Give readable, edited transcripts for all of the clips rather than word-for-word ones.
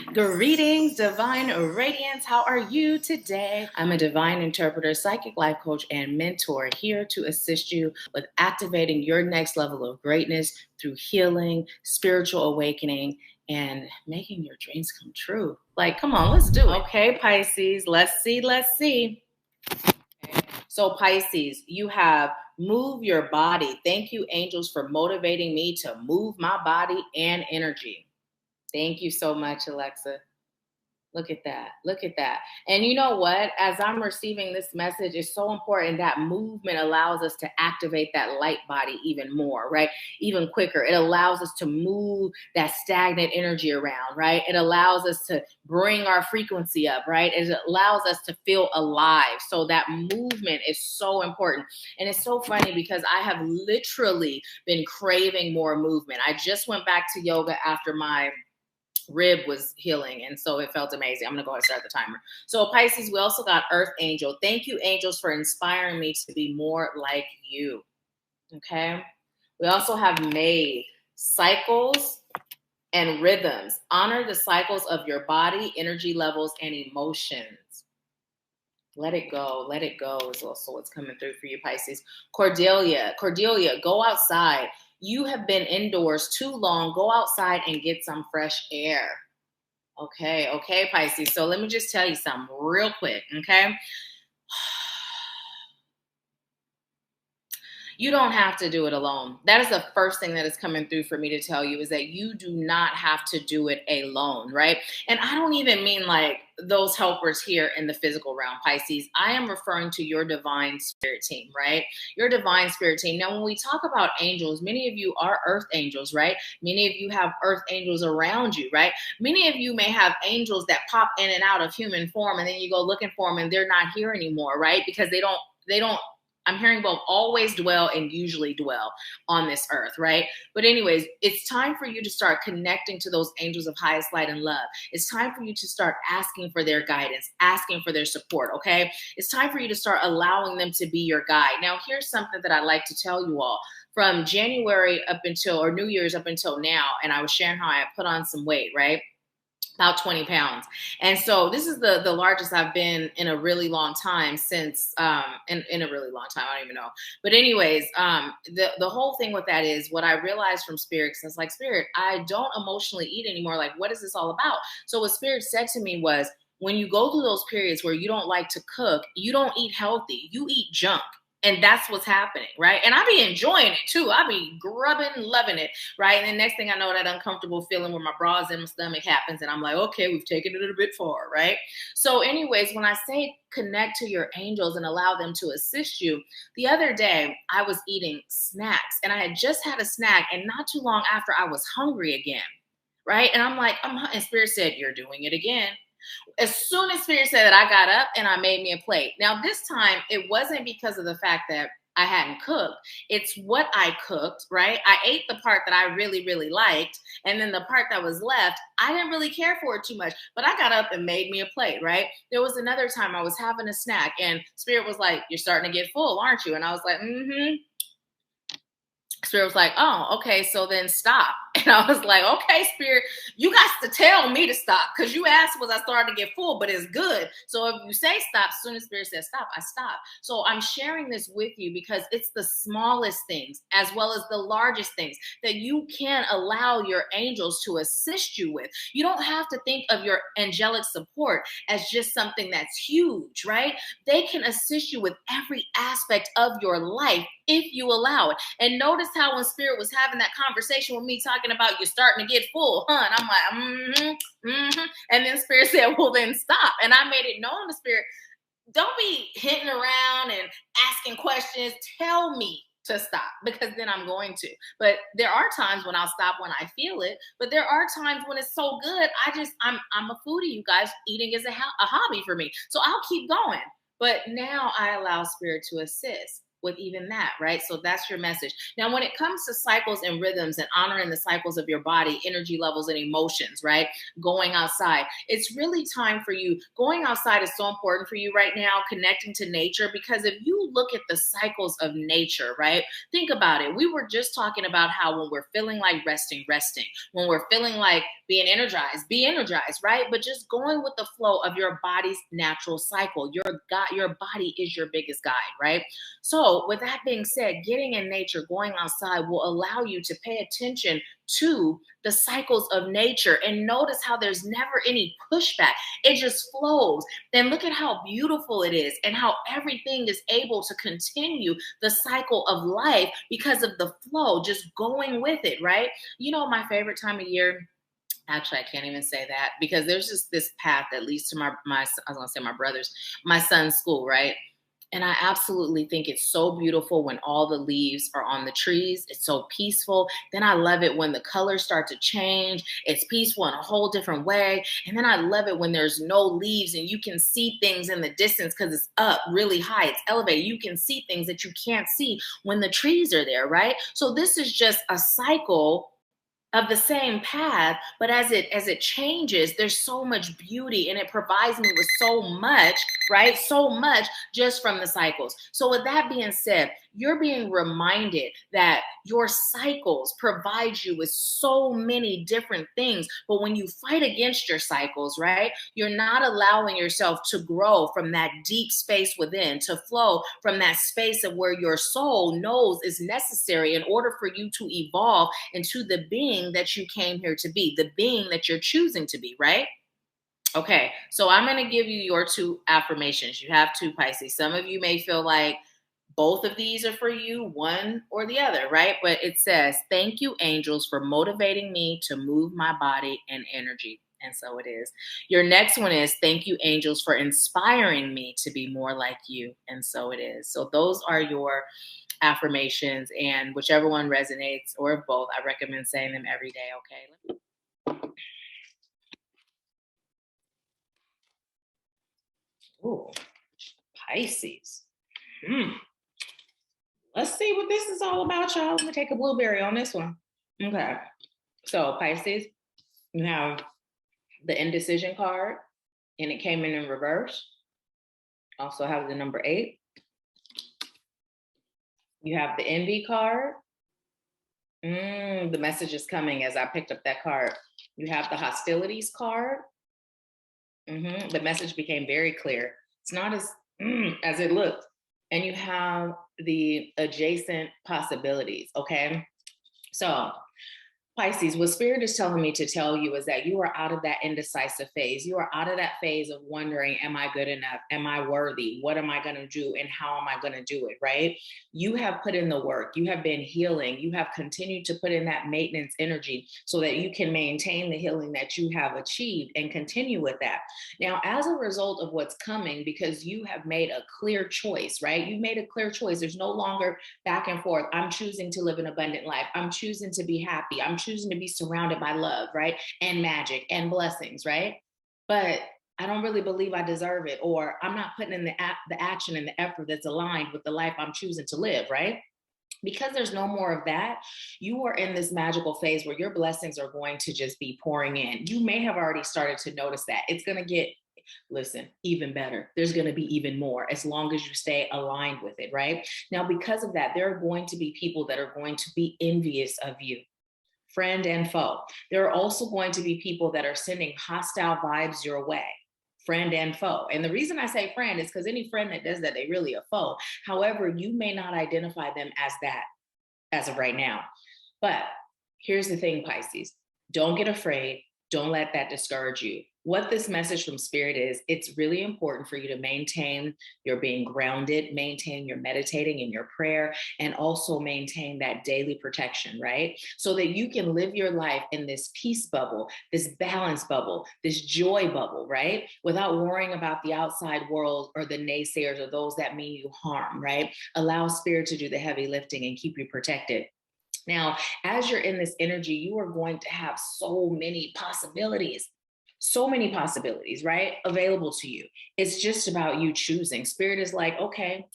Greetings, Divine Radiance. How are you today? I'm a divine interpreter, psychic life coach, and mentor here to assist you with activating your next level of greatness through healing, spiritual awakening, and making your dreams come true. Like, come on, let's do it. Okay, Pisces, let's see. So, Pisces, you have move your body. Thank you, angels, for motivating me to move my body and energy. Thank you so much, Alexa. Look at that. Look at that. And you know what? As I'm receiving this message, it's so important that movement allows us to activate that light body even more, right? Even quicker. It allows us to move that stagnant energy around, right? It allows us to bring our frequency up, right? It allows us to feel alive. So that movement is so important. And it's so funny because I have literally been craving more movement. I just went back to yoga after my rib was healing, and so it felt amazing. I'm gonna go ahead and start the timer. So Pisces, we also got Earth Angel. Thank you, angels, for inspiring me to be more like you. Okay. We also have May, cycles and rhythms. Honor the cycles of your body, energy levels, and emotions. Let it go is also what's coming through for you, Pisces. Cordelia, go outside. You have been indoors too long. Go outside and get some fresh air. Okay, Pisces. So let me just tell you something real quick, okay? You don't have to do it alone. That is the first thing that is coming through for me to tell you, is that you do not have to do it alone, right? And I don't even mean like those helpers here in the physical realm, Pisces. I am referring to your divine spirit team, right? Your divine spirit team. Now, when we talk about angels, many of you are earth angels, right? Many of you have earth angels around you, right? Many of you may have angels that pop in and out of human form, and then you go looking for them and they're not here anymore, right? Because they don't, I'm hearing both always dwell and usually dwell on this earth, right? But anyways, it's time for you to start connecting to those angels of highest light and love. It's time for you to start asking for their guidance, asking for their support, okay? It's time for you to start allowing them to be your guide. Now, here's something that I'd like to tell you all. From January up until, or New Year's up until now, and I was sharing how I put on some weight, right? About 20 pounds. And so this is the largest I've been in a really long time since, in a really long time, I don't even know. But anyways, the whole thing with that is what I realized from Spirit, because it's like, Spirit, I don't emotionally eat anymore. Like, what is this all about? So what Spirit said to me was, when you go through those periods where you don't like to cook, you don't eat healthy, you eat junk. And that's what's happening, right? And I be enjoying it too. I be grubbing, loving it, right? And then next thing I know, that uncomfortable feeling where my bras in my stomach happens, and I'm like, okay, we've taken it a bit far, right? So anyways, when I say connect to your angels and allow them to assist you, the other day I was eating snacks, and I had just had a snack, and not too long after I was hungry again, right? And I'm like, and Spirit said, you're doing it again. As soon as Spirit said that, I got up and I made me a plate. Now, this time, it wasn't because of the fact that I hadn't cooked. It's what I cooked, right? I ate the part that I really, really liked. And then the part that was left, I didn't really care for it too much. But I got up and made me a plate, right? There was another time I was having a snack and Spirit was like, you're starting to get full, aren't you? And I was like, mm-hmm. Spirit was like, oh, okay, so then stop. And I was like, okay, Spirit, you got to tell me to stop, because you asked was I starting to get full, but it's good. So if you say stop, as soon as Spirit says stop, I stop. So I'm sharing this with you because it's the smallest things as well as the largest things that you can allow your angels to assist you with. You don't have to think of your angelic support as just something that's huge, right? They can assist you with every aspect of your life if you allow it. And notice how when Spirit was having that conversation with me, talking about you're starting to get full, huh? And I'm like, And then Spirit said, well, then stop. And I made it known to Spirit, don't be hitting around and asking questions. Tell me to stop, because then I'm going to. But there are times when I'll stop when I feel it. But there are times when it's so good, I'm a foodie, you guys. Eating is a hobby for me. So I'll keep going. But now I allow Spirit to assist. with even that, right? So that's your message. Now, when it comes to cycles and rhythms and honoring the cycles of your body, energy levels, and emotions, right? Going outside, it's really time for you. Going outside is so important for you right now, connecting to nature, because if you look at the cycles of nature, right? Think about it. We were just talking about how when we're feeling like resting, resting. When we're feeling like being energized, be energized, right? But just going with the flow of your body's natural cycle. Your body is your biggest guide, right? So, with that being said, getting in nature, going outside will allow you to pay attention to the cycles of nature and notice how there's never any pushback. It just flows. Then look at how beautiful it is and how everything is able to continue the cycle of life because of the flow, just going with it, right? You know, my favorite time of year. Actually, I can't even say that because there's just this path that leads to my I was gonna say my son's school, right? And I absolutely think it's so beautiful when all the leaves are on the trees. It's so peaceful. Then I love it when the colors start to change. It's peaceful in a whole different way. And then I love it when there's no leaves and you can see things in the distance because it's up really high. It's elevated. You can see things that you can't see when the trees are there, right? So this is just a cycle of the same path, but as it changes, there's so much beauty and it provides me with so much, right? So much just from the cycles. So with that being said, you're being reminded that your cycles provide you with so many different things. But when you fight against your cycles, right, you're not allowing yourself to grow from that deep space within, to flow from that space of where your soul knows is necessary in order for you to evolve into the being that you came here to be, the being that you're choosing to be, right? Okay, so I'm going to give you your two affirmations. You have two, Pisces. Some of you may feel like both of these are for you, one or the other, right? But it says, thank you, angels, for motivating me to move my body and energy. And so it is. Your next one is, thank you, angels, for inspiring me to be more like you. And so it is. So those are your affirmations, and whichever one resonates, or both, I recommend saying them every day, okay? Ooh, Pisces. Hmm. Let's see what this is all about, y'all. Let me take a blueberry on this one. Okay. So, Pisces, you have the indecision card, and it came in reverse. Also have the number 8. You have the envy card. The message is coming as I picked up that card. You have the hostilities card. The message became very clear. It's not as it looked. And you have the adjacent possibilities. Okay. So Pisces, what Spirit is telling me to tell you is that you are out of that indecisive phase. You are out of that phase of wondering, am I good enough? Am I worthy? What am I going to do? And how am I going to do it? Right? You have put in the work. You have been healing. You have continued to put in that maintenance energy so that you can maintain the healing that you have achieved and continue with that. Now, as a result of what's coming, because you have made a clear choice, right? You made a clear choice. There's no longer back and forth. I'm choosing to live an abundant life. I'm choosing to be happy. I'm choosing to be surrounded by love, right? And magic and blessings, right? But I don't really believe I deserve it, or I'm not putting in the action and the effort that's aligned with the life I'm choosing to live, right? Because there's no more of that, you are in this magical phase where your blessings are going to just be pouring in. You may have already started to notice that. It's going to get, listen, even better. There's going to be even more as long as you stay aligned with it, right? Now, because of that, there are going to be people that are going to be envious of you, friend and foe. There are also going to be people that are sending hostile vibes your way, friend and foe. And the reason I say friend is because any friend that does that, they really a foe. However, you may not identify them as that as of right now. But here's the thing, Pisces, don't get afraid. Don't let that discourage you. What this message from Spirit is, it's really important for you to maintain your being grounded, maintain your meditating and your prayer, and also maintain that daily protection, right? So that you can live your life in this peace bubble, this balance bubble, this joy bubble, right? Without worrying about the outside world or the naysayers or those that mean you harm, right? Allow Spirit to do the heavy lifting and keep you protected. Now, as you're in this energy, you are going to have so many possibilities, right? Available to you. It's just about you choosing. Spirit is like, okay,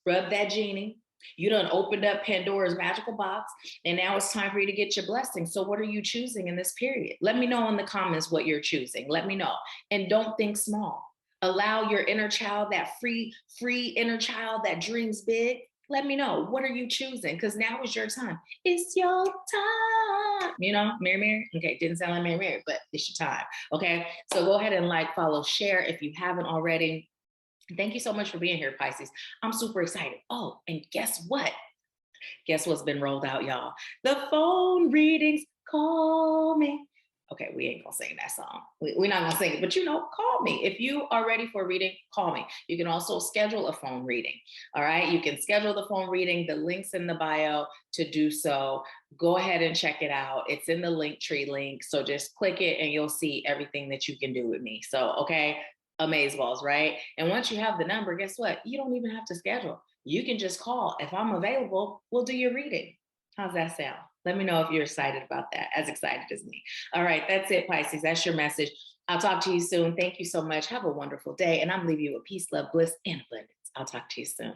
rub that genie, You done opened up Pandora's magical box, and now it's time for you to get your blessing. So, what are you choosing in this period? Let me know in the comments what you're choosing. Let me know. And don't think small. Allow your inner child, that free inner child that dreams big. Let me know. What are you choosing? Because now is your time. It's your time. You know, Mary Mary. Okay, didn't sound like Mary Mary, but it's your time. Okay. So go ahead and like, follow, share if you haven't already. Thank you so much for being here, Pisces. I'm super excited. Oh, and guess what? Guess what's been rolled out, y'all? The phone readings. Call me. Okay, we ain't gonna sing that song. We're not gonna sing it, but call me. If you are ready for a reading, call me. You can also schedule a phone reading. All right, you can schedule the phone reading. The link's in the bio to do so. Go ahead and check it out. It's in the Linktree link. So just click it and you'll see everything that you can do with me. So, okay, amazeballs, right? And once you have the number, guess what? You don't even have to schedule. You can just call. If I'm available, we'll do your reading. How's that sound? Let me know if you're excited about that, as excited as me. All right, that's it, Pisces. That's your message. I'll talk to you soon. Thank you so much. Have a wonderful day. And I'm leaving you with peace, love, bliss, and abundance. I'll talk to you soon.